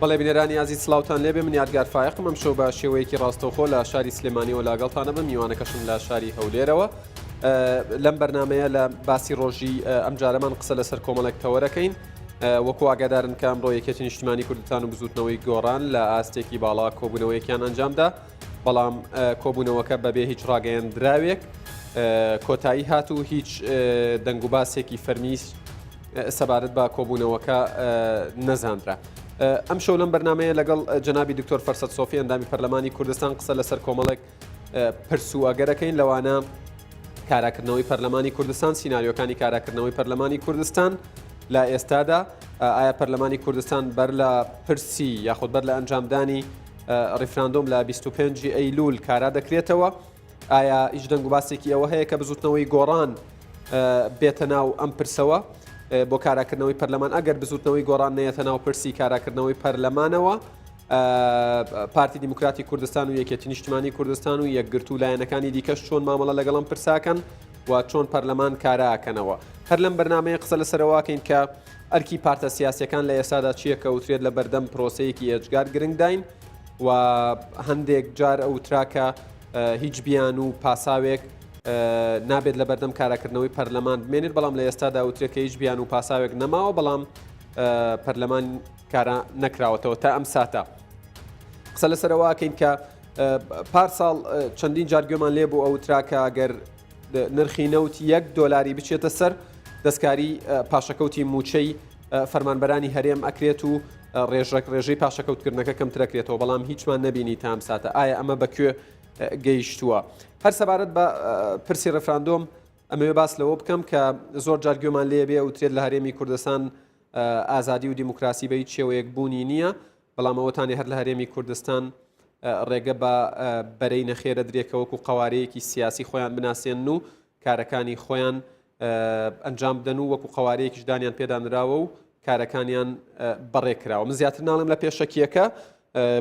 بەڵێ بینەرانی ئازیز سڵاوتان لێبێ من یادگار فایقم ئەم شەو بە شێوەیەکی ڕاستەوخۆ لە شاری سلێمانیەوە لاگەڵتانە بم میوانەکەشم لە شاری هەولێرەوە لەم بەرنمەیە لە باسی ڕۆژی ئەم جارەمان قسە لەسەر کۆمەڵێک تەوەرەکەین وەکو ئاگادارن کە ئەمڕۆ یەکێتی نیشتیمانی کوردستان و بزوتنەوەی گۆڕان لە ئاستێکی باڵا کۆبوونەوەیەکیان ئەنجامدا بەڵام کۆبوونەوەکە بەبێ هیچ ڕاگەیەندراوێک کۆتایی هات و هیچ دەنگ و باسێکی فەرمیش سەبارەت بە کۆبوونەوەکە نەزاندرا. ئەم شەو لەم بەرنمەیە لەگەڵ جەنابی دکتۆر فەرسەد سۆفی ئەندامی پەرلەمانی کوردستان قسە لەسەر کۆمەڵێک پرس و ئەگەرەکەین لەوانە کاراکردنەوەی پەرلەمانی کوردستان سیناریۆکانی کاراکردنەوەی پەرلەمانی کوردستان لە ئێستادا ئایا پەرلەمانی کوردستان بەر لە پرسی یاخود بەر لە ئەنجامدانی ڕیفراندۆم لە 25 ئەیلول کارا دەکرێتەوە ئایا هیچ دەنگ و باسێکی ئەوە هەیە کە بزوتنەوەی گۆڕان بێتە ناو ئەم پرسەوە بۆ کاراکردنەوەی پەرلەمان ئەگەر بزوتنەوەی گۆڕان نەیەتە ناو پرسی کاراکردنەوەی پەرلەمانەوە پارتی دیموکراتی کوردستان و یەکێتی نیشتیمانی کوردستان و یەکگرتو و لایەنەکانی دیکەش چۆن مامەڵە لەگەڵم پرساکەن و چۆن پەرلەمان کاراکەنەوە هەر لەم بەرنمەیە قسە لەسەرەوەکەین کە ئەرکی پارتە سیاسیەکان لە ئێستادا چییە کە وترێت لە بەردەم پرۆسەیەکی ئێجگار گرنگداین و هەندێک جار ئەوتراکە هیچ بیان و پاساوێک نابێت لە بەردەم کاراکردنەوەی پەرلەمان بمێنێت بەڵام لە ئێستادا وترێت کە هیچ بیان و پاساوێک نەماوە بەڵام پەرلەمان کارا نەکراوەتەوە تا ئەم ساتە قسە لەسەرەوەکەین کە پارساڵ چەندین جارگوێمان لێ بوو ئەوتراکە ئەگەر نرخی نەوت $1 بچێتە سەر دەستکاری پاشەکەوتی موچەی فەرمانبەرانی هەرێم ئەکرێت و ڕێژەی پاشەکەوتکردنەکە کەمترەکرێتەوە بەڵام هیچمان نەبینی تا ئەم ساتە ئایا ئەمە بەکوێ گەیشتووە هەر سەبارەت بە پرسی ڕێفراندۆم ئەمەوێ باس لەوە بکەم کە زۆر جارگوێمان لێ بێ وترێت لە هەرێمی کوردستان ئازادی و دیموکراسی بە هیچ شێوەیەک بوونی نییە بەڵام ئەوەتانی هەر لە هەرێمی کوردستان ڕێگە بە بەرەی نەخێرە درێکەوەکو قوارەیەکی سیاسی خۆیان بناسێن و کارەکانی خۆیان ئەنجام بدەن و وەکو قوارەیەکیش دانیان پێدانراوە و کارەکانیان بەڕێکراوە من زیاتر ناڵێم لە پێشەکیەکە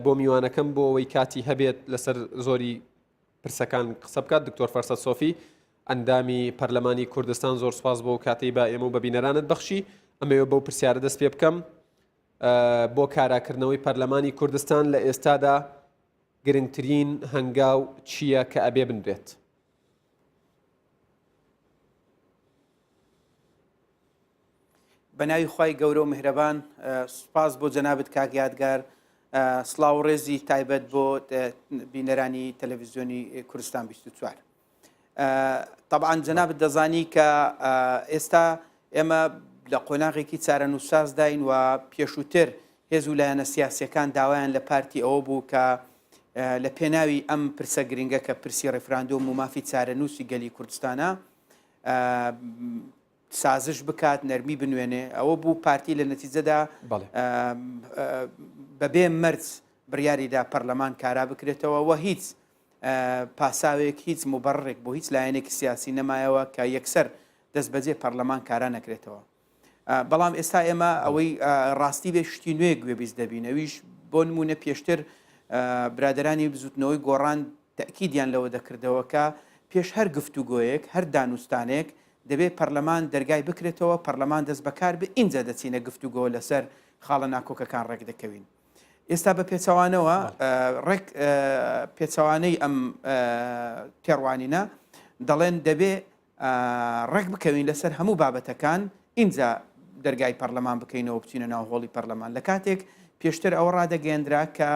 بۆ میوانەکەم بۆ ئەوەی کاتی هەبێت لەسەر زۆری پرسەکان قسە بکات دکتۆر فەرسەد سۆفی ئەندامی پەرلەمانی کوردستان زۆر سپاس بۆ کاتەی با ئێمە و بە بینەرانت بەخشی ئەمەوێ بەو پرسیارە دەست پێ بکەم بۆ کاراکردنەوەی پەرلەمانی کوردستان لە ئێستادا گرنگترین هەنگاو چییە کە ئەبێ بنرێت بەناوی خوای گەورە و میهرەبان سپاس بۆ جەنابەت کاک یادگار سڵاو و ڕێزی تایبەت بۆ بینەرانی تەلەڤیزیۆنی کوردستان 24 طبعاً جەنابەت دەزانی کە ئێستا ئێمە لە قۆناغێکی چارەنووساز داین و پێشووتر هێز و لایەنە سیاسیەکان داوایان لە پارتی ئەوە بوو کە لە پێناوی ئەم پرسە گرنگە کە پرسی ڕێفراندۆم و مافی چارەنووسی گەلی کوردستانە سازش بکات نەرمی بنوێنێ ئەوە بوو پارتی لە نەتیجەدا بەبێ مەرج بڕیاریدا پەرلەمان کارا بکرێتەوە و هیچ پاساوێک هیچ مبەڕێک بۆ هیچ لایەنێکی سیاسی نەمایەوە کە یەکسەر دەست بەجێ پەرلەمان کارا نەکرێتەوە بەڵام ئێستا ئێمە ئەوەی ڕاستی بێ شتی نوێ گوێبیست دەبین ئەویش بۆ نمونە پێشتر برادرانی بزوتنەوەی گۆڕان تەکیدیان لەوە دەکردەوە کە پێش هەر گفتوگۆیەک هەر دانوستانێک دەبێت پەرلەمان دەرگای بکرێتەوە پەرلەمان دەست بەکار بێ اینجا دەچینە گفتوگۆ لەسەر خاڵە ناکۆکەکان ڕێک دەکەوین ئێستا بە پێچەوانەوە ڕێک پێچەوانەی ئەم تێڕوانینە دەڵێن دەبێ ڕێک بکەوین لەسەر هەموو بابەتەکان اینجا دەرگای پەرلەمان بکەینەوە بچینە ناو هۆڵی پەرلەمان لە کاتێک پێشتر ئەوە ڕادەگەیەندرا کە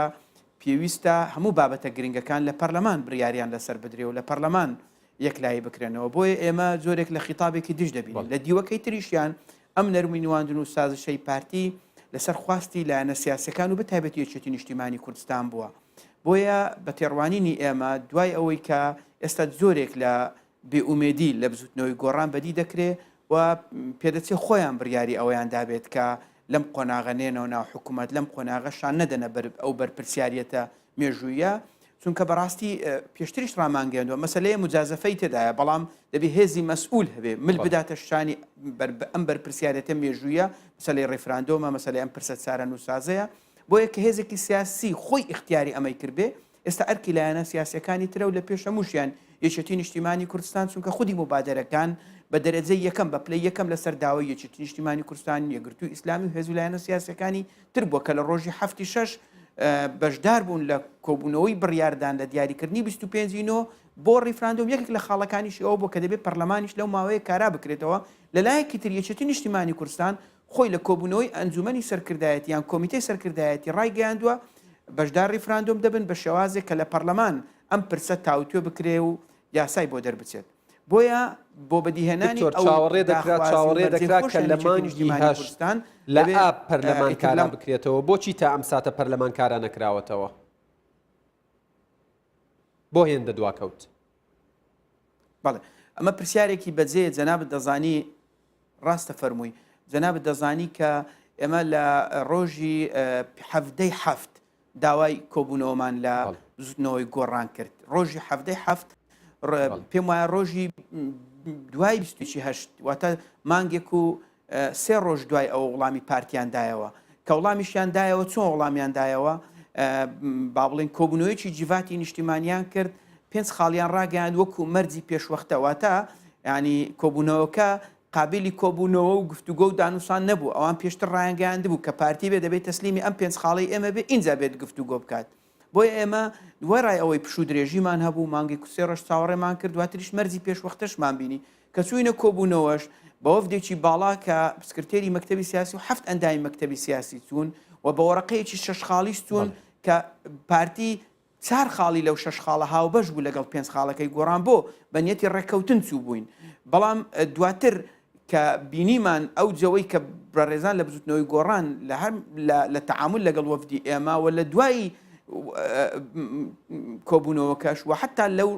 پێویستە هەموو بابەتە گرنگەکان لە پەرلەمان بڕیاریان لەسەر بدرێ و لە پەرلەمان یەکلایی بکرێنەوە بۆیە ئێمە زۆرێک لە خیتابێکی دژ دەبین لە دیوەکەی تریشیان ئەم نەرمی نواندن و سازشەی پارتی لەسەر خواستی لایەنە سیاسەکان و بەتایبەت یەکێتی نیشتیمانی کوردستان بووە بۆیە بە تێڕوانینی ئێمە دوای ئەوەی کە ئێستا زۆرێک لە بێئومێدی لە بزوتنەوەی گۆڕان بەدی دەکرێ و پێدەچێ خۆیان بڕیاری ئەویان دابێت کە لەم قۆناغەنێنەوە ناو حکوومەت لەم قۆناغەشان نەدەنە ئەو بەرپرسیارەتە مێژوویە چونکە بەڕاستی پێشتریش ڕامانگەێنەوە مەسەلەیە مجازەفەی تێدایە بەڵام دەبێت هێزی مەسئول هەبێ مل بداتە شانی ئەم بەرپرسیارەتە مێژوویە مەسەلەی ڕێفراندۆمە مەسەلەی ئەم پرسە چارەنووسازەیە بۆیە کە هێزێکی سیاسی خۆی اختیاری ئەمەی کردبێ ئێستا ئەرکی لایەنە سیاسەکانی ترە و لە پێش هەمووشیان یەکێتی نیشتیمانی کوردستان چونکە خودی مبادرەکان بە دەرەجەی یەکەم بە پلەی یەکەم لەسەر داوای یەکێتی نیشتیمانی کوردستان یەکگرتووی ئیسلامی و هێز ویلایەتە سیاسیەکانی تر بووە کە لە ڕۆژی 6 بەشدار بوون لە کۆبوونەوەی بڕیاردان لە دیاریکردنی 25 بۆ ڕیفراندۆم یەکێک لە خاڵەکانیش ئەوە بۆ کە دەبێت پەرلەمانیش لەو ماوەیە کارا بکرێتەوە لەلایەکی تر یەکێتی نیشتیمانی کوردستان خۆی لە کۆبوونەوەی ئەنجومەنی سەرکردایەتی یان کۆمیتەی سەرکردایەتی ڕایگەیاندووە بەشدار ریفراندۆم دەبن بە شێوازێک کە لە پەرلەمان ئەم پرسە تاوتوێ بکرێ و یاسای بۆ دەربچێت بۆیە بۆ بەدیهێنانی چاوەڕێ دەکرات کە لە مانگی هەشتان لە ئاپ پەرلەمانکاران بکرێتەوە بۆچی تا ئەم ساتە پەرلەمانکاران نەکراوەتەوە بۆ هێندە دواکەوت بەڵێ ئەمە پرسیارێکی بەجێ جەنابەت دەزانی ڕاستە فەرمووی جەنابەت دەزانی کە ئێمە لە ڕۆژی 7 داوای کۆبوونەوەمان لە زوتنەوەی گۆڕان کرد ڕۆژی 7 پێم وایە ڕۆژی دوای 28 واتە مانگێک و 3 ڕۆژ دوای ئەوە وڵامی پارتیاندایەوە کە وڵامیشیاندایەوە چۆن وڵامیاندایەوە با بڵێن کۆبوونەوەیکی جیڤاتی نیشتیمانیان کرد 5 خاڵیان ڕاگەیاند وەکو مەرجی پێشوەختەواتە ینی کۆبوونەوەکە قابلی کۆبوونەوە و گفتوگۆ و دانووسان نەبوو ئەوان پێشتر ڕایانگەیاند بوو کە پارتی بێ دەبێت تەسلیمی ئەم 5 خاڵی ئێمە بێ اینجا بێت گفتوگۆ بکات بۆیە ئێمە وەڕای ئەوەی پشوو درێژیمان هەبوو مانگی کوسێ ڕۆژ چاوەڕێمان کرد دواتریش مەرجی پێشوەختەشمان بینی کە چوینە کۆبوونەوەش بە وەفدێکی باڵا کە سکرتێری مەکتەبی سیاسی و 7 ئەندامی مەکتەبی سیاسی چوون و بە وەرەقەیەکی 6 خاڵیش چوون کە پارتی 4 خاڵی لەو 6 خاڵە هاوبەش بوو لەگەڵ 5 خاڵەکەی گۆڕان بۆ بەنیەتی ڕێکەوتن چوو بووین بەڵام دواتر کە بینیمان ئەو جەوەی کە بڕێزان لە بزوتنەوەی گۆڕان لە تەعامل لەگەڵ وەفدی ئێمە و لە دوایی کۆبوونەوەکەش و حتا لەو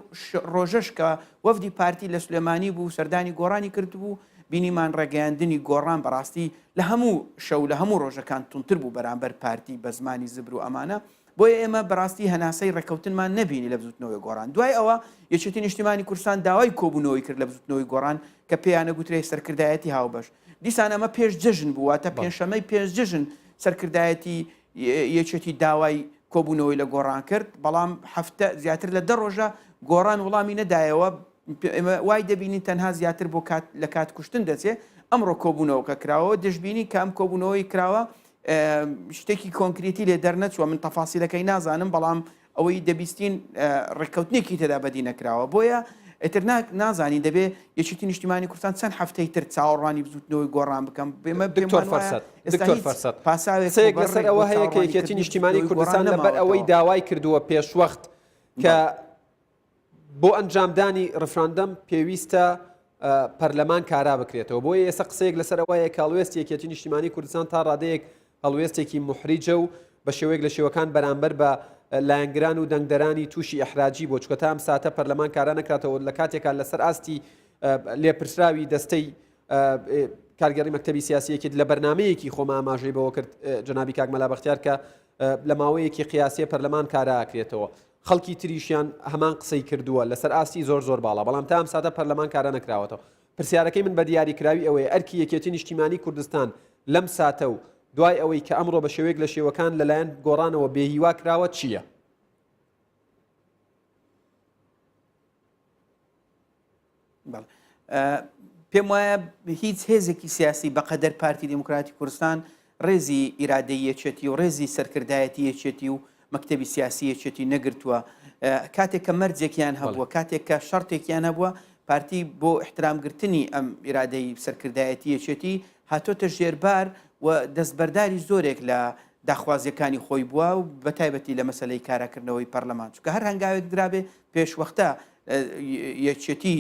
ڕۆژەش کە وەفدی پارتی لە سلێمانی بوو سەردانی گۆڕانی کردبوو بینیمان ڕێگەیاندنی گۆڕان بەڕاستی لە هەموو شەو لە هەموو ڕۆژەکان تونتر بوو بەرامبەر پارتی بە زمانی زبر و ئەمانە بۆیە ئێمە بەڕاستی هەناسەی ڕێکەوتنمان نەبینی لە بزوتنەوەی گۆڕان دوای ئەوە یەکێتی نیشتیمانی کوردستان داوای کۆبوونەوەی کرد لە بزوتنەوەی گۆڕان کە پێیانە گوترێ سەرکردایەتی هاوبەش دیسان ئەمە پێش جژن بوو واتە پێنجشەمەی پێش جژن سەرکردایەتی یەکێتی داوای کۆبوونەوەی لە گۆڕان کرد بەڵام هەفتە زیاتر لە 10 ڕۆژە گۆڕان وڵامی نەدایەوە وای دەبینی تەنها زیاتر بۆ لە کات کوشتن دەچێت ئەمڕۆ کۆبوونەوەکە کراوە دەشبینی کە ئەم کۆبوونەوەی کراوە شتێکی کۆنکریتی لێ دەرنەچوە من تەفاسیلەکەی نازانم بەڵام ئەوەی دەبیستین ڕێککەوتنێکی تێدا بەدی نەکراوە بۆیە ئەتر نازانی دەبێ یەکێتی نیشتیمانی کوردستان چەند هەفتەی تر چاوەڕوانی بزوتنەوەی گۆڕان بکەم بێمە پاساوێک لەسەر ئەوە هەیە کە یەکێتی نیشتیمانی کوردستان لەبەر ئەوەی داوای کردووە پێشوەخت کە بۆ ئەنجامدانی ڕفراندەم پێویستە پەرلەمان کارا بکرێتەوە بۆیە ئێستا قسەیەک لەسەر ئەوەیە کاڵوێست یەکێتی نیشتیمانی کوردستان تا ڕادەیەک هەڵوێستێکی محریجە و بە شێوەیەک لە شێوەکان بەرامبەر بە لایەنگران و دەنگدەرانی تووشی ئەحراجی بۆ چکە تا ئەم ساتە پەرلەمان کارا نەکراتەوە لە کاتێکا لەسەر ئاستی لێپرسراوی دەستەی کارگەڕی مەکتەبی سیاسیەکێت لە بەرنمەیەکی خۆمە ئاماژەی بەوە کرد جەنابی کاک مەلا بەختیار کە لە ماوەیەکی قیاسی پەرلەمان کارا ئاکرێتەوە خەڵکی تریشیان هەمان قسەی کردووە لەسەر ئاستی زۆر باڵا بەڵام تا ئەم ساتە پەرلەمان کارا نەکراوەتەوە پرسیارەکەی من بە دیاریکراوی ئەوەیە ئەرکی یەکێتی نیشتیمانی کوردستان لەم ساتە و دوای ئەوەی کە ئەمڕۆ بە شێوەیەک لە شێوەکان لەلایەن گۆڕانەوە بێهیوا کراوە چییە؟ پێم وایە هیچ هێزێکی سیاسی بەقەدەر پارتی دموکراتی کوردستان ڕێزی ئیرادەی یەکێتی و ڕێزی سەرکردایەتی یەکێتی و مەکتەبی سیاسی یەکێتی نەگرتووە کاتێک کە مەرجێکیان هەبووە کاتێک کە شەڕتێکیان هەبووە پارتی بۆ احترامگرتنی ئەم ئیرادەی سەرکردایەتی یەکێتی هاتۆتە ژێربار و دەستبەرداری زۆرێک لە داخوازیەکانی خۆی بووە و بەتایبەتی لە مەسەلەی کاراکردنەوەی پەرلەمان چونکە هەر هەنگاوێک درابێ پێشوەختە یەکێتی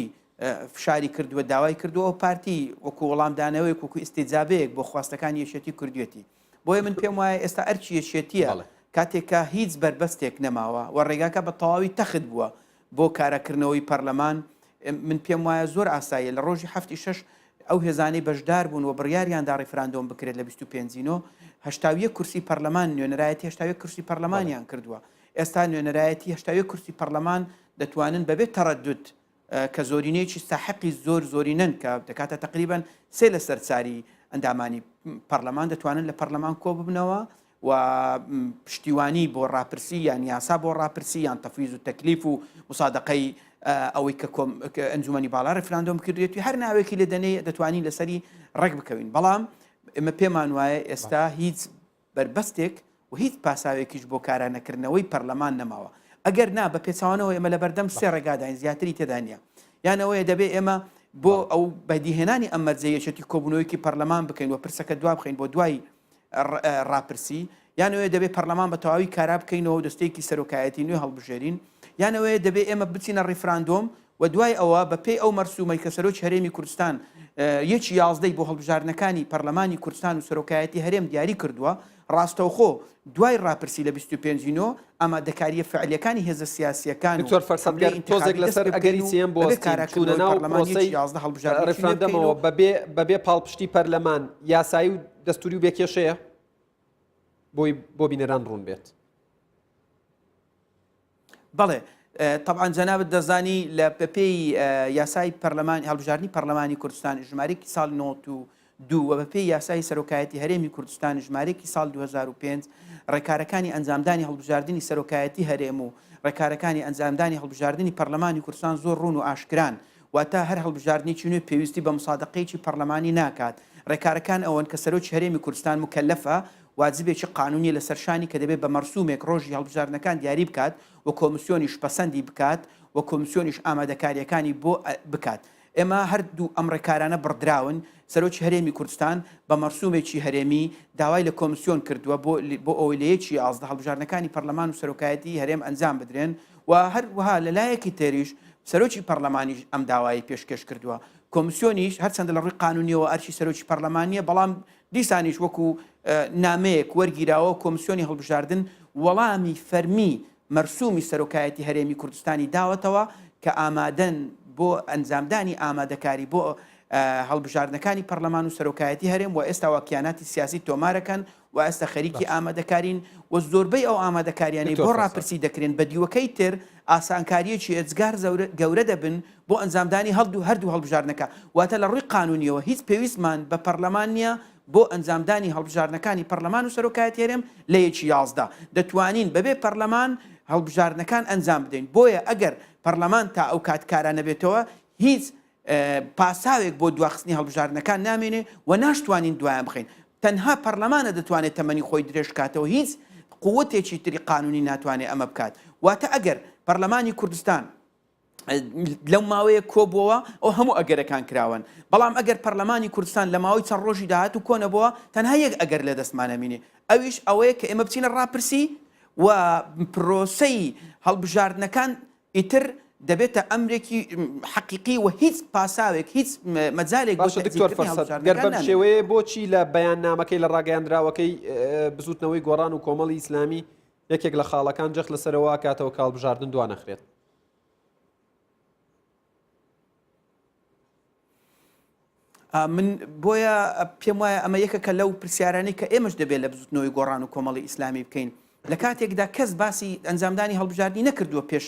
فشاری کردووە داوای کردووە پارتی وەکو وەڵامدانەوەی وەکو ئیستیجابەیەک بۆ خواستەکانی یەکێتی کردوێتی بۆیە من پێم وایە ئێستا ئەرچی یەکێتیە کاتێککە هیچ بربەستێک نەماوە و ڕێگاکە بە تەواوی تەخت بووە بۆ کارەکردنەوەی پەرلەمان من پێم وایە زۆر ئاساییە لە ڕۆژی 6 ئەو هێزانەی بەشدار بوون و بڕیاریاندا ڕیفراندۆم بکرێت لە 25 هەشتاویە کورسی پەرلەمان نوێنەرایەتی هەشتاویە کورسی پەرلەمانیان کردووە ئێستا نوێنەرایەتی هەشتاویە کورسی پەرلەمان دەتوانن بەبێت تەڕەدوت کە زۆرینەیەکی ساحقی زۆرینەن کە دەکاتە تقریبان 3 لە سەرچاری ئەندامانی پەرلەمان دەتوانن لە پەرلەمان کۆ ببنەوە و پشتیوانی بۆ ڕاپرسی یان یاسا بۆ ڕاپرسی یان تەفویض و تەکلیف و مسادقەی ئەوەی کە ئەنجومەنی باڵا ڕێفراندۆم کردوێتی هەر ناوێکی لە دەنێ دەتوانین لەسەری ڕێک بکەوین بەڵام ئێمە پێمان وایە ئێستا هیچ بربەستێک و هیچ پاساوێکیش بۆ کارانەکردنەوەی پەرلەمان نەماوە ئەگەر نا بە پێچوانەوە ئێمە لە بەردەم سێ ڕێگاداین زیاتری تێدا نیە یانەوەیە دەبێت ئێمە بۆ ئەو بەدیهێنانی ئەم مەرجەیەکێتی کۆبوونەوەیکی پەرلەمان بکەین و پرسەکە دوا بخەین بۆ دوای ڕاپرسی یانەوەیە دەبێت پەرلەمان بە تەواوی کارا بکەینەوە دەستێکی سەرۆکایەتی نوێ هەڵبژێرین یانەوەیە دەبێت ئێمە بچینە ڕیفراندۆم و دوای ئەوە بە پێی ئەو مەرسومەی کە سەرۆکی هەرێمی کوردستان یەکی 11 بۆ هەڵبژارنەکانی پەرلەمانی کوردستان و سەرۆکایەتی هەرێم دیاری کردووە ڕاستەوخۆ دوای ڕاپرسی لە 25 ئامادەکاریە فعلیەکانی هێزە سیاسیەکان دکتۆر فەرسەنگەر تۆزێک لەسەر ئەگەری سیێم بۆ چوونە ناو پرۆسەی ڕێفراندەمەوە بەبێ پاڵپشتی پەرلەمان یاسایی و دەستوری و بێکێشەیە بۆ بینەران ڕوون بێت بەڵێ طبعا جەنابەت دەزانی لە پێی یاسای پەرلەمانی هەڵبژاردننی پەرلەمانی کوردستان ژمارەیەکی ساڵ 92 و بەپێی یاسای سەرۆکایەتی هەرێمی کوردستان ژمارەیەکی ساڵ 2005 ڕێکارەکانی ئەنجامدانی هەڵبژاردننی سەرۆکایەتی هەرێم و ڕێکارەکانی ئەنجامدانی هەڵبژاردننی پەرلەمانی کوردستان زۆر ڕوون و ئاشکران واتە هەر هەڵبژاردننی نوێ پێویستی بە مسادقەیەکی پەرلەمانی ناکات ڕێکارەکان ئەوەن کە سەرۆکی هەرێمی کوردستان مکەلەفە واجبێکی قانونی لە سەرشانی کە دەبێت بە مەرسومێک ڕۆژی هەڵبژاردنەکان دیاری بکات و کۆمیسیۆنیش پەسەندی بکات و کۆمیسیۆنیش ئامادەکاریەکانی بۆ بکات ئێمە هەردوو ئەم ڕێکارانە بڕدراون سەرۆکی هەرێمی کوردستان بە مەرسومێکی هەرێمی داوای لە کۆمیسیۆن کردووە بۆ ئەوەی لە یەکی 11 هەڵبژاردنەکانی پەرلەمان و سەرۆکایەتی هەرێم ئەنجام بدرێن و هەروەها لەلایەکی تێریش سەرۆکی پەرلەمانیش ئەم داوای پێشکەش کردووە کۆمیسیۆنیش هەرچەندە لە ڕووی قانونیەوە ئەرچی سەرۆکی پەرلەمانیە بەڵام دیسانیش وەکو نامەیەک وەرگیراوە کۆمیسیۆنی هەڵبژاردن وەڵامی فەرمی مەرسومی سەرۆکایەتی هەرێمی کوردستانی داوەتەوە کە ئامادەن بۆ ئەنجامدانی ئامادەکاری بۆ هەڵبژاردنەکانی پەرلەمان و سەرۆکایەتی هەرێم و ئێستا واکیاناتی سیاسی تۆمارەکەن و ئێستا خەریکی ئامادەکارین و زۆربەی ئەو ئامادەکاریانی بۆ ڕاپرسی دەکرێن بە دیوەکەی تر ئاسانکاریەکی ئەجگار گەورە دەبن بۆ ئەنجامدانی هەردوو هەڵبژاردنەکە واتە لە ڕووی قانونیەوە هیچ پێویستمان بە پەرلەمان نییە بۆ ئەنجامدانی هەڵبژاردنەکانی پەرلەمان و سەرۆکایەتی هەرێم لە یەکی 11 دەتوانین بەبێ پەرلەمان هەڵبژاردنەکان ئەنجام بدەین بۆیە ئەگەر پەرلەمان تا ئەو کاتکارانە بێتەوە هیچ پاساوێک بۆ دواخستنی هەڵبژاردنەکان نامێنێ و ناشتوانین دوایان بخەین تەنها پەرلەمانە دەتوانێت تەمەنی خۆی درێژ کاتەوە هیچ قووەتێکی تری قانونی ناتوانێت ئەمە بکات واتە ئەگەر پەرلەمانی کوردستان لەو ماوەیە کۆبووەوە ئەو هەموو ئەگەرەکان کراون بەڵام ئەگەر پەرلەمانی کوردستان لە ماوەی چەند ڕۆژی داهات و کۆنەبووە تەنها یەک ئەگەر لە دەستمانەمینێ ئەویش ئەوەیە کە ئێمە بچینە ڕاپرسی و پرۆسەی هەڵبژاردنەکان ئیتر دەبێتە ئەمرێکی حەقیقی و هیچ پاساوێک هیچ مەجالێک باشە دکتۆر فەرسەد گەر بەم شێوەیە بۆچی لە بەیاننامەکەی لە ڕاگەیاندراوەکەی بزوتنەوەی گۆڕان و کۆمەڵی ئیسلامی یەکێک لە خاڵەکان جەخت لەسەرەوە کاتەوە کاڵبژاردن دوانەخرێت من بۆیە پێم وایە ئەمە یەکەکە لەو پرسیارانی کە ئێمەش دەبێت لە بزوتنەوەی گۆڕان و کۆمەڵی ئیسلامی بکەین لە کاتێکدا کەس باسی ئەنجامدانی هەڵبژاردننی نەکردووە پێش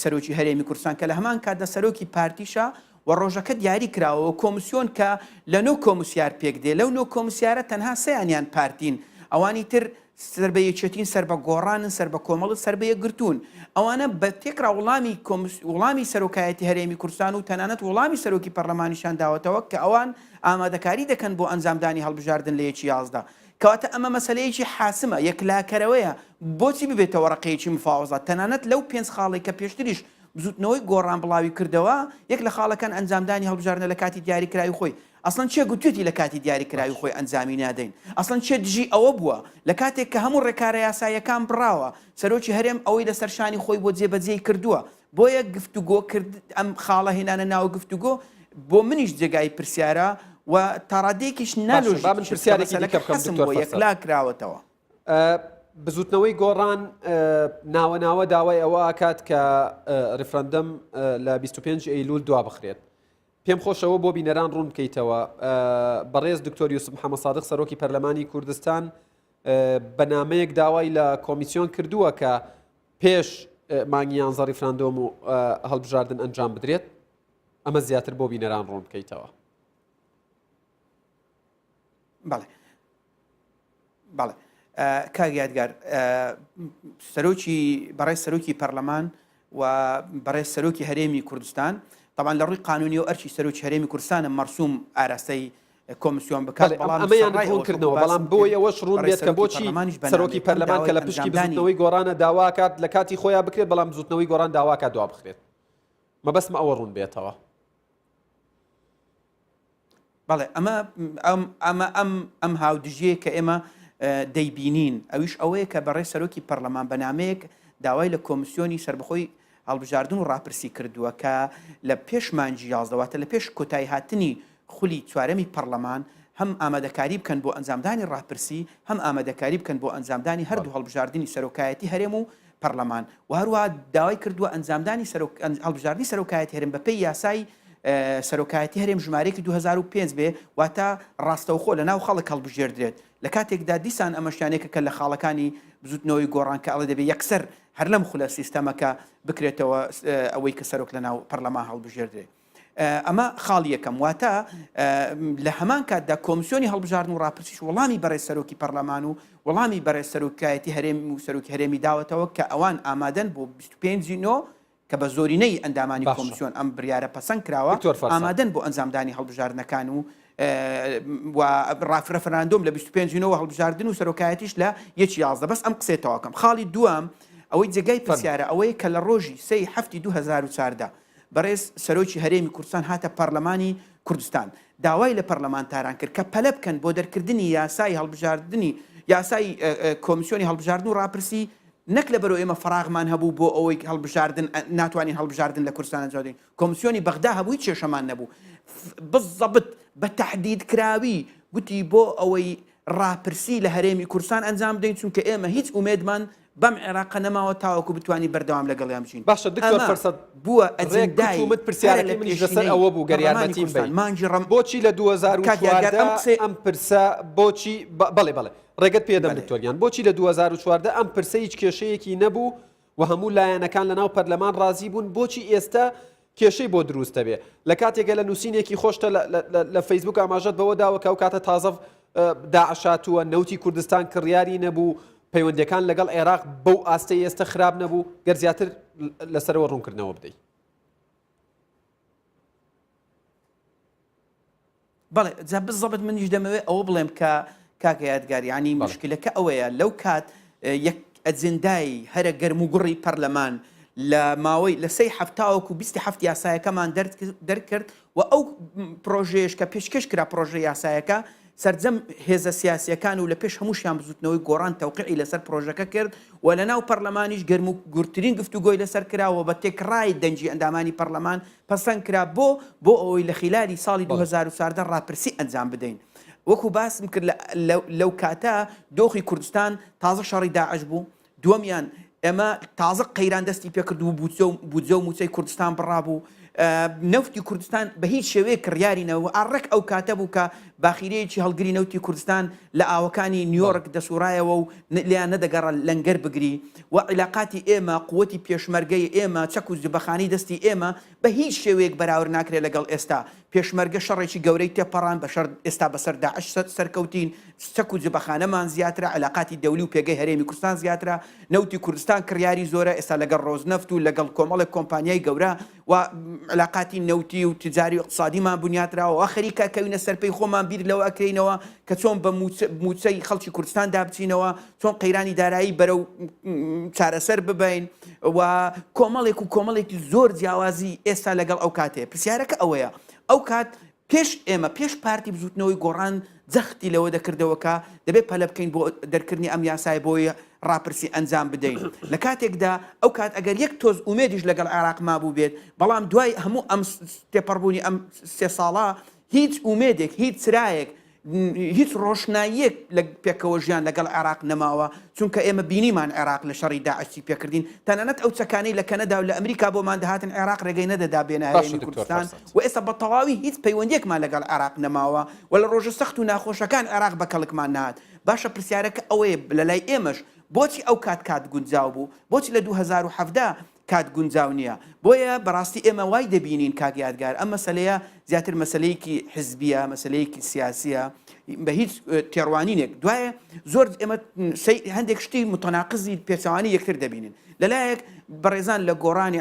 سەرۆکی هەرێمی کوردستان کە لە هەمان کاتدا سەرۆکی پارتیشە و ڕۆژەکە دیاری کراوە کۆمیسیۆن کە لە نۆ کۆمسیار پێک دێ لەو نۆ کۆمسیارە تەنها سەیانیان پارتین ئەوانی تر سەر بە یەکێتین سەر بە گۆڕانن سەر بە کۆمەڵت سەر بە یەکگرتوون ئەوانە بە تێکرا وڵامی سەرۆکایەتی هەرێمی کوردستان و تەنانەت وڵامی سەرۆکی پەرلەمانیشان داوەتەوە کە ئەوان ئامادەکاری دەکەن بۆ ئەنجامدانی هەڵبژاردن لە یەکی 11 کەواتە ئەمە مەسەلەیەکی حاسمە یەکلاکەرەوەیە بۆچی ببێتە وەرەقەیەکی مفاوەزات تەنانەت لەو 5 خاڵی کە پێشتریش بزوتنەوەی گۆڕان بڵاوی کردەوە یەک لە خاڵەکان ئەنجامدانی هەڵبژاردنە لە کاتی دیاریکراوی خۆی ئەسڵەن چێ گوتوێتی لە کاتی دیاریکراوی خۆی ئەنجامی نادەین ئەسڵەن چێ دژی ئەوە بووە لە کاتێک کە هەموو ڕێکارە یاسایەکان بڕاوە سەرۆکی هەرێم ئەوەی لەسەر شانی خۆی بۆ جێبەجێی کردووە بۆیە گفتوگۆ کرد ئەم خاڵە هێنانە ناوە گفتوگۆ بۆ منیش جێگای پرسیارە و تاڕادێکیش نالۆژیکەسم یەکلا کراوەتەوە بزوتنەوەی گۆڕان ناوە داوای ئەوە ئاکات کە ڕفرەندەم لە 25 ئەیلول دوا بخرێت پێم خۆشەوە بۆ بینەران ڕوون بکەیتەوە بەڕێز دکتۆر یوسف محەممەد سادق سەرۆکی پەرلەمانی کوردستان بەنامەیەک داوای لە کۆمیسیۆن کردووە کە پێش مانگی 11 ڕیفراندۆم و هەڵبژاردن ئەنجام بدرێت ئەمە زیاتر بۆ بینەران ڕوون بکەیتەوە بەڵێ کاگیادگار سەرۆکی بەڕای سەرۆکی پەرلەمان و بەڕێز سەرۆکی هەرێمی کوردستان طبعا لە ڕووی قانونی و ئەرچی سەرۆکی هەرێمی کوردستانە مەرسووم ئاراستەی کۆمسیۆن بکات ئەمەیان ڕوون بەڵام بۆی ئەوەش ڕوون بێت کە بۆچی سەرۆکی پەرلەمان کە لە پشتی بزوتنەوەی گۆڕانە داواکات لە کاتی خۆیان بکرێت بەڵام بزوتنەوەی گۆڕان داواکات دوا بخرێت مەبەستمە ئەوە ڕوون بێتەوە. بەڵێ ئەم هاودژیە کە ئێمە دەیبینین ئەویش ئەوەیە کە بەڕێ سەرۆکی پەرلەمان بەنامەیەک داوای لە کۆمسیۆنی سربەخۆی هەڵبژاردن و ڕاپرسی کردووە کە لە پێش مانجی 11 لە پێش کۆتایی هاتنی خولی چوارەمی پەرلەمان هەم ئامادەکاری بکەن بۆ ئەنجامدانی ڕاپرسی هەم ئامادەکاری بکەن بۆ ئەنجامدانی هەردوو هەڵبژاردننی سەرۆکایەتی هەرێم و پەرلەمان و هەروە داوای کردووە ئەنجامدانی هەڵبژاردننی سەرۆکایەتی هەرێم بەپێی یاسای سەرۆکایەتی هەرێم ژمارەیەکی 2005 بێ واتە ڕاستەوخۆ لە ناو خەڵک هەڵبژێردرێت لە کاتێکدا دیسان ئەمەشیانێکە کە لە خاڵەکانی بزوتنەوەی گۆڕان کە ئەڵە دەبێت یەکسەر هەر لەم خولە سیستەمەکە بکرێتەوە ئەوەی کە سەرۆک لە ناو پەرلەمان هەڵبژێردرێت. ئەمە خاڵ یەکەم واتە لە هەمان کاتدا کۆمسیۆنی هەڵبژاردن و ڕاپرسیش وەڵامی بەڕێز سەرۆکی پەرلەمان و وەڵامی بەڕێز سەرۆکایەتی هەرێم و سەرۆکی هەرێمی داوەتەوە کە ئەوان ئامادەن بۆ 25 کە بە زۆرینەی ئەندامانی کۆمسیۆن ئەم بریارە پەسەند کراوە ئامادەن بۆ ئەنجامدانی هەڵبژاردنەکان و ڕافرەفراندۆم لە 25 هەڵبژاردن و سەرۆکایەتیش لە 11 بەس ئەم قسێتەوەکەم. خاڵی دووەم ئەوەی جێگای پرسیارە ئەوەیە کە لە ڕۆژی 3 2014 بەڕێز سەرۆکی هەرێمی کوردستان هاتە پەرلەمانی کوردستان داوای لە پەرلەمانتاران کرد کە پەلە بکەن بۆ دەرکردنی یاسای هەڵبژاردننی یاسای کۆمسیۆنی هەڵبژاردن و ڕاپرسی نەک لە بەرەوە ئێمە فراغمان هەبوو بۆ ئەوەی هەڵبژاردن ناتوانین هەڵبژاردن لە کوردستان ئەنجامدەین کۆمسیۆنی بەغدا هەبووی کێشەمان نەبوو بزەبت بە تەحدید کراوی گوتی بۆ ئەوەی ڕاپرسی لە هەرێمی کوردستان ئەنجام بدەین چونکە ئێمە هیچ ئومێدمان بەم عێراق نەماوە تاوەکو بتوانانی بەردەوام لەگەڵیان بچین. باشە دکتۆر فەرسەد بووە ئەجندای پرسیارەکەی منیش لەسەر ئەوە بوو گەریانەتی بین مانجی ڕەم بۆچی لە 2014 ئەم پرسە بۆچی بەڵێ ڕێگەت پێدەم دکتۆریان بۆچی لە 2014 ئەم پرسە هیچ کێشەیەکی نەبوو و هەموو لایەنەکان لە ناو پەرلەمان ڕازی بوون بۆچی ئێستا کێشەی بۆ دروستە بێ لە کاتێکە لە نووسینێکی خۆشتە لە فەیسبوک ئاماژەت بەوە داوە کە ئەو کاتە تازە داعشاتووە نەوتی کوردستان کڕیاری نەبوو پەیوەندەکان لەگەڵ عێراق بەو ئاستەی ئێستا خراپ نەبوو گەر زیاتر لەسەرەوە ڕوونکردنەوە بدەیت. بەڵێ جا بزەبت منیش دەمەوێت ئەوە بڵێم کە کاکە یادگاری ینی مشکلەکە ئەوەیە لەو کات یەک ئەجندای هەرە گەرم و گوڕی پەرلەمان لە ماوەی لە 3 هەفتاوەکو 27 یاسایەکەمان دەرکرد و ئەو پرۆژەیەش کە پێشکەش کرا پرۆژە یاسایەکە سەرجەم هێزە سیاسیەکان و لە پێش هەمووشیان بزوتنەوەی گۆڕان تەوقیعی لەسەر پرۆژەکە کرد و لە ناو پەرلەمانیش گەرم و گورترین گفتوگۆی لەسەر کراوە بە تێکڕای دەنجی ئەندامانی پەرلەمان پەسەند کرا بۆ ئەوەی لە خیلالی ساڵی 2014 ڕاپرسی ئەنجام بدەین. وەکو باسم کرد لەو کاتە دۆخی کوردستان تازە شەڕی داعش بوو دووەمیان ئێمە تازە قەیران دەستی پێکرد و بودجە و موچەی کوردستان بڕابوو نەفتی کوردستان بە هیچ شێوەیە کڕیارینەوە ئاڕێک ئەو کاتە بوو کە باخیرەیەکی هەڵگری نەوتی کوردستان لە ئاوەکانی نیویۆرک دەسوڕایەوە و لیان نەدەگەڕە لەنگەر بگری و عیلاقاتی ئێمە قووەتی پێشمەرگەی ئێمە چەک و جبەخانی دەستی ئێمە بە هیچ شێوەیەک بەراورد ناکرێت لەگەڵ ئێستا پێشمەرگە شەڕێکی گەورەی تێپەڕان بەشەر ئێستا بەسەر داعش سەرکەوتین چەک و جبەخانەمان زیاترە عیلاقاتی دەولی و پێگەی هەرێمی کوردستان زیاترە نەوتی کوردستان کڕیاری زۆرە ئێستا لەگەڵ ڕۆزنەفت و لەگەڵ کۆمەڵێک کۆمپانیای گەورە و علاقاتی نەوتی و تجاری و اقتصادیمان بنیاتراوە و خەریکە کەوینە سەرپەی خۆمان بیر لەوە ئەکرینەوە کە چۆن بە موچەی خەڵکی کوردستان دابچینەوە چۆن قەیرانی دارایی بەرەو چارەسەر ببین و کۆمەڵێکی زۆر جیاوازی ئێستا لەگەڵ ئەو کاتەیە. پرسیارەکە ئەوەیە ئەو کات پێش پارتی بزوتنەوەی گۆڕان جەختی لەوە دەکردەوە کە دەبێت پەلە بکەین بۆ دەرکردنی ئەم یاسای بۆی ڕاپرسی ئەنجام بدەین لە کاتێکدا ئەو کات ئەگەر یەک تۆز ئومێدیش لەگەڵ عێراق مابوو بێت بەڵام دوای هەموو ئەم تێپەڕبوونی ئەم 3 ساڵە هیچ ئومێدێک هیچ چرایەک هیچ ڕۆشناییەک لە پێکەوە ژیان لەگەڵ عێراق نەماوە چونکە ئێمە بینیمان عێراق لە شەڕی داعشی پێکردین تەنانەت ئەو چەکانەی لە کەنەدا و لە ئەمریکا بۆمان دەهاتن عێراق ڕێگەی نەدەدا بێنە هەرێمی کوردستان و ئێستا بە تەواوی هیچ پەیوەندیەکمان لەگەڵ عێراق نەماوە و لە ڕۆژە سەخت و ناخۆشەکان عێراق بە کەڵکمان نهات. باشە پرسیارەکە ئەوەیە لە لای ئێمەش بۆچی ئەو کات گونجاو بوو بۆچی لە 2017 کات گونجاو نییە بۆیە بەڕاستی ئێمە وای دەبینین کاگیادگار ئەم مەسلەیە زیاتر مەسلەیەکی حزبیە مەسلەیەکی سیاسیە بە هیچ تێڕوانینێک دوایە زۆر ئێمە هەندێک شتی متەناقزی پێچەوانی یەکتر دەبینین لەلایەک بەڕێزان لە گۆڕانی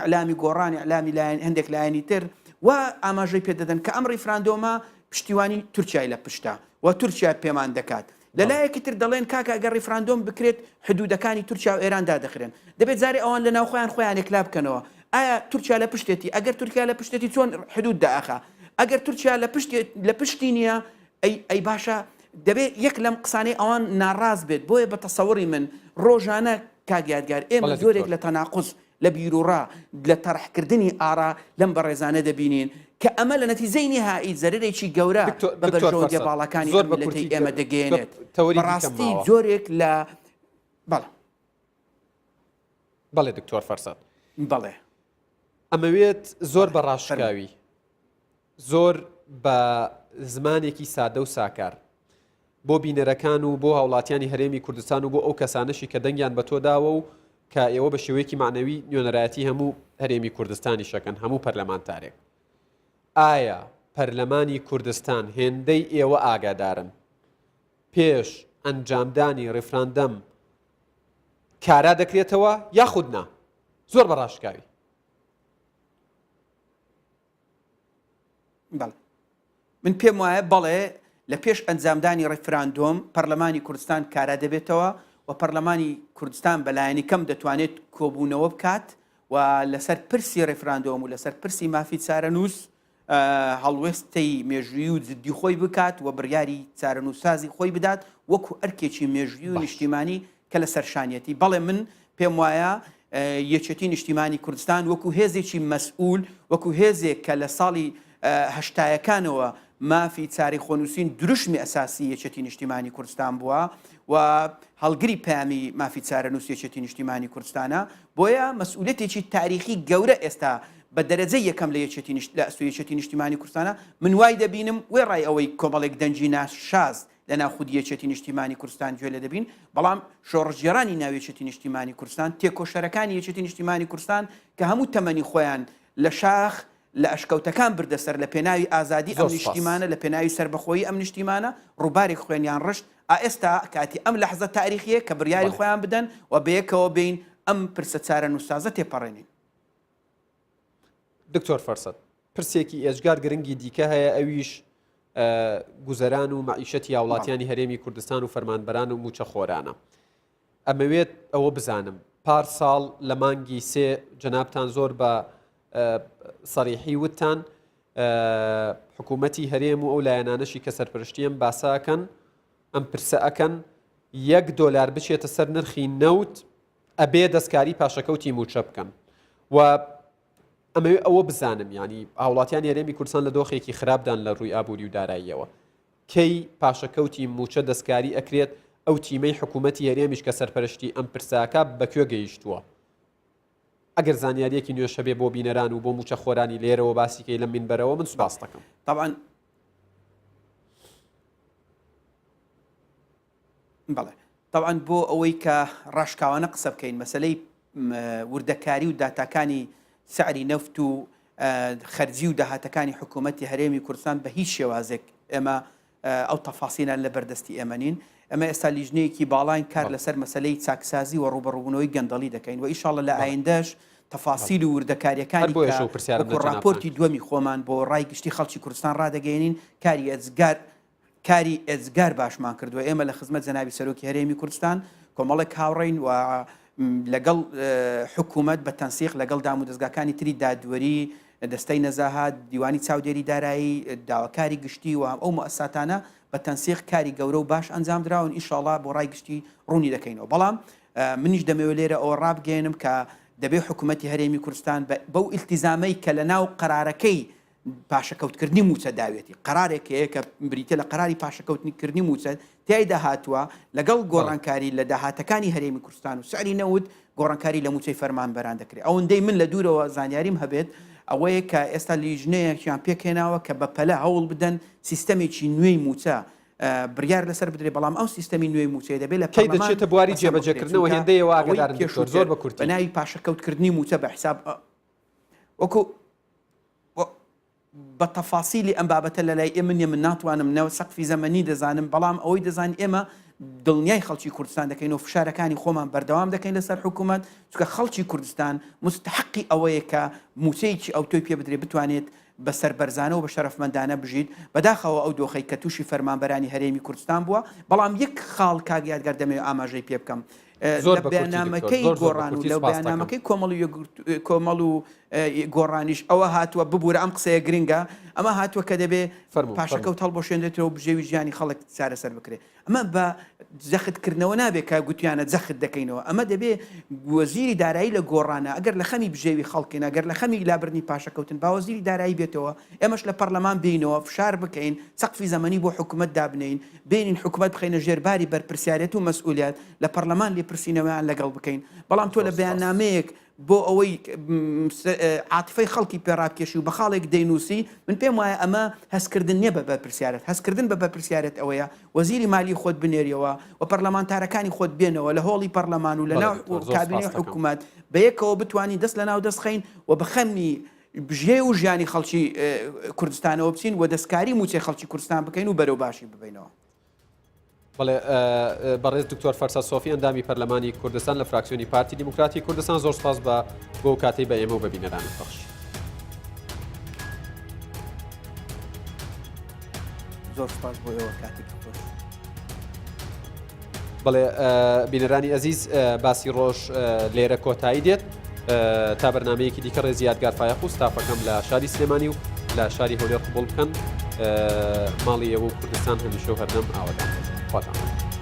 ئەعلامی لایەن هەندێک لایەنی تر و ئاماژەی پێدەدەن کە ئەم ڕیفراندۆمە پشتیوانی تورکیای لە پشتە و تورکیا پێمان دەکات لەلایەکی تر دەڵێن کاکە ئەگەر ڕیفراندۆم بکرێت حدودەکانی تورکیا و ئێران دادەخرێن دەبێت جارێ ئەوان لە ناو خۆیان ئێکلا بکەنەوە ئایا تورکیا لە پشتێتی ئەگەر تورکیا لە پشتێتی چۆن حدود داخە ئەگەر تورکیا لە پشتی نییە ئەی باشە دەبێت یەک لەم قسانەی ئەوان ناڕاز بێت بۆیە بە تەسەوڕی من ڕۆژانە کاگیادگار ئێمە زۆرێک لە تەناقوس لە بیرروڕا لە تەڕحکردنی ئارا لەم بەڕێزانە دەبینین کە ئەمە لە نەتیجەی نهایی زەرێکی گەورە بە بەرژەوە دێباڵەکانی ملەتی ئێمە دەگەێنێت بەڕاستی زۆرێک لە بەڵێ دکتۆر فەرساد بەڵێ ئەمەوێت زۆر بە ڕاشکاوی زۆر بە زمانێکی سادە و ساکار بۆ بینەرەکان و بۆ هاوڵاتیانی هەرێمی کوردستان و بۆ ئەو کەسانەشی کە دەنگیان بە تۆداوە و کە ئێوە بە شێوەیەکی معنەوی نوێنەرایەتی هەموو هەرێمی کوردستانی شەکەن هەموو پەرلەمانتارێک ئایا پەرلەمانی کوردستان هێندەی ئێوە ئاگادارن پێش ئەنجامدانی ڕێفراندەم کارا دەکرێتەوە یاخود نا زۆر بە ڕاشکاوی من پێم وایە بەڵێ لە پێش ئەنجامدانی ڕێفراندۆم پەرلەمانی کوردستان کارا دەبێتەوە و پەرلەمانی کوردستان بەلایەنی کەم دەتوانێت کۆبوونەوە بکات و لەسەر پرسی ڕێفراندۆم و لەسەر پرسی مافی چارەنووس هەڵوێستی مێژووی و جددی خۆی بکات و بڕیاری چارەنووسازی خۆی بدات وەکو ئەرکێکی مێژووی و نیشتیمانی کە لە سەرشانیەتی بەڵێ من پێم وایە یەکێتی نیشتیمانی کوردستان وەکو هێزێکی مەسئول وەکو هێزێک کە لە ساڵی هەشتایەکانەوە مافی چاری خۆنووسین دروشمی ئەساسی یەکێتی نیشتیمانی کوردستان بووە و هەڵگری پامی مافی چارەنووس یەکێتی نیشتیمانی کوردستانە بۆیە مەسئولەتێکی تاریخی گەورە ئێستا بە دەرەجەی یەکەم لە یەکێتی نیشتیمانی کوردستانە من وای دەبینم وێ ڕای ئەوەی کۆمەڵێک دەنجی ناشاز لە ناوخودی یەکێتی نیشتیمانی کوردستان گوێ لێ دەبین بەڵام شۆڕژێرانی ناو یەکێتی نیشتیمانی کوردستان تێکۆشەرەکانی یەکێتی نیشتیمانی کوردستان کە هەموو تەمەنی خۆیان لە شاخ لە ئەشکەوتەکان بردەسەر لە پێناوی ئازادی ئەم نیشتیمانە لە پێناوی سربەخۆیی ئەم نیشتیمانە ڕووباری خوێنیان ڕشت ئێستا کاتی ئەم لەحزە تاریخیە کە بڕیاری خۆیان بدەن و بەیەکەوە بین ئەم پرسە چارەنووسازە تێپەڕێنین دکتۆر فەرسەد پرسێکی ئێجگار گرنگی دیکە هەیە ئەویش گوزەران و مەعیشەتی هاوڵاتیانی هەرێمی کوردستان و فەرمانبەران و موچە خۆرانە ئەمەوێت ئەوە بزانم پار ساڵ لە مانگی سێ جەنابتان زۆر بە سەریحی وتان حکوومەتی هەرێم و ئەو لایەنانەشی کە سەرپەرشتیان باساکەن ئەم پرسە ئەکەن $1 بچێتە سەر نرخی نەوت ئەبێ دەستکاری پاشەکەوتی موچە بکەن و ئەمەوێ ئەوە بزانم ینی هاوڵاتیان هەرێمی کوردستان لە دۆخێکی خراپدان لە ڕووی ئابووری و داراییەوە کەی پاشەکەوتی موچە دەستکاری ئەکرێت ئەو تیمەی حکوومەتی هەرێمیش کە سەرپەرشتی ئەم پرساکە بەکوێ گەیشتووە ئەگەر زانیاریەکی نوێشە بێ بۆ بینەران و بۆ موچە خۆرانی لێرەوە باسیکەی لە منبەرەوە من سوپاس دەکەم طبعا بەڵێ طبعا بۆ ئەوەی کە ڕاشکاوانە قسە بکەین مەسلەی وردەکاری و داتاکانی سعری نەفت و خەرجی و داهاتەکانی حکوومەتی هەرێمی کوردستان بە هیچ شێوازێک ئێمە ئەو تەفاسیلان لە بەردەستی ئێمە نین ئەمە ئێستا لیژنەیەکی باڵاین کار لەسەر مەسلەی چاکسازی و ڕوبەڕووبوونەوەی گەندەڵی دەکەین و ئیشاڵە لە ئایندەش تەفاسیل و وردەکاریەکانی راپۆرتی دووەمی خۆمان بۆ ڕای گشتی خەڵکی کوردستان ڕدەگەێنین کاری ئێزگار باشمان کردووە ئێمە لە خزمەت جەنابی سەرۆکی هەرێمی کوردستان کۆمەڵێک هاوڕین و لەگەڵ حکوومەت بە تەنسیق لەگەڵ دام و دەستگاکانی تری دادوەری دەستەی نەزاهات دیوانی چاودێری دارایی داواکاری گشتی و ئەو مؤسساتانە بە تەنسیق کاری گەورە و باش ئەنجام دراون ئینشاڵڵا بۆ ڕای گشتی ڕوونی دەکەینەوە بەڵام منیش دەمەوێت لێرە ئەوە ڕابگەێنم کە دەبێت حکوومەتی هەرێمی کوردستان بەو ئیلتیزامەی کە لە ناو قەرارەکەی پاشەکەوتکردنی موچە داوێتی قەرارێکەیە کە بریتە لە قەراری پاشەکەوتنیکردنی موچە تیایدا هاتووە لەگەڵ گۆڕانکاری لە داهاتەکانی هەرێمی کوردستان و سعری نەوت گۆڕانکاری لە موچەی فەرمانبەران دەکرێت ئەوەندەی من لە دوورەوە زانیاریم هەبێت ئەوەیە کە ئێستا لیژنەیەکیان پێکهێناوە کە بە پەلە هەوڵ بدەن سیستەمێکی نوێی موچە بڕیار لەسەر بدرێ بەڵام ئەو سیستەمی نوێی موچێ دەبێت لە کەی دەچێتە بواری جێبەجێکردنەوە هێندەیەوە ئاگادارن دکتۆر زۆر بە کورتی بەناوی پاشەکەوتکردنی موچە بە حساب وەکو بە تەفاسیلی ئەم بابەتە لە لای ئێمە من ناتوانم نەوە سەقفی زەمەنی دەزانم بەڵام ئەوەی دەزانین ئێمە دڵنیای خەڵکی کوردستان دەکەین و فشارەکانی خۆمان بەردەوام دەکەین لەسەر حکوومەت چونکە خەڵکی کوردستان مستحقی ئەوەیە کە موچەیەکی ئەو تۆی پێ بدرێ بتوانێت بە سەربەرزانە و بە شەرەفمەندانە بژیت بەداخەوە ئەو دۆخەی کە تووشی فەرمانبەرانی هەرێمی کوردستان بووە بەڵام یەک خاڵ کاگیادگەر دەمەوێت ئاماژەی پێ بکەم لە بەیاننامەکەی گۆڕان و لەو بەیاننامەکەی کۆمەڵ و گۆڕانیش ئەوە هاتووە ببوورە ئەم قسەیە گرنگە ئەمە هاتووە کە دەبێ پاشەکەوت هەڵبۆشێنێتەوە بژێوی ژیانی خەڵک چارەسەر بکرێت ئەمە بە جەختکردنەوە نابێت کە گوتیانە جەخت دەکەینەوە ئەمە دەبێ وەزیری دارایی لە گۆڕانە ئەگەر لە خەمی بژێوی خەڵکین ئەگەر لە خەمی لابرنی پاشەکەوتن با وەزیری دارایی بێتەوە ئێمەش لە پەرلەمان بینەوە فشار بکەین سەقفی زەمەنی بۆ حکوومەت دابنین بینین حکوومەت بخەینە ژێرباری بەرپرسیارەت و مەسئولیت لە پەرلەمان لێپرسینەوەیان لەگەڵ بکەین بەڵام تۆ لە بەیاننامەیەک بۆ ئەوەی عاتفەی خەڵکی پێڕاکێشی و بە خاڵێک دەینووسی من پێم وایە ئەمە هەستکردن نییە بە بەرپرسیارەت هەستکردن بە بەرپرسیارەت ئەوەیە وەزیری مالی خۆت بنێریەوە و پەرلەمانتارەکانی خۆت بێنەوە لە هۆڵی پەرلەمان و لە ناو کابینەی حکوومەت بە یەکەوە بتوانین دەست لە ناو دەستخەین و بە خەمی بژێ و ژیانی خەڵکی کوردستانەوە بچین و دەستکاری موچەی خەڵکی کوردستان بکەین و بەرەو باشی ببینەوە. بەڵێ بەڕێز دکتۆر فەرسا سۆفی ئەندامی پەرلەمانی کوردستان لە فراکسیۆنی پارتی دیموکراتی کوردستان زۆر سپاس بۆ کاتەی بە ئێمە و بەبینەرانی بەخش. زۆر سپاس بۆ ئێوە کاتێک خۆش. بەڵێ بینەرانی ئەزیز باسی ڕۆژ لێرە کۆتایی دێت تا بەرنامەیەکی دیکە ڕێزی یادگار فایق و ستافەکەم لە شاری سلێمانی و لە شاری هەولێر قبوڵ بکەن ماڵی ئێوە و کوردستان هەمیشە و هەردەم ئاوەدان خواتان.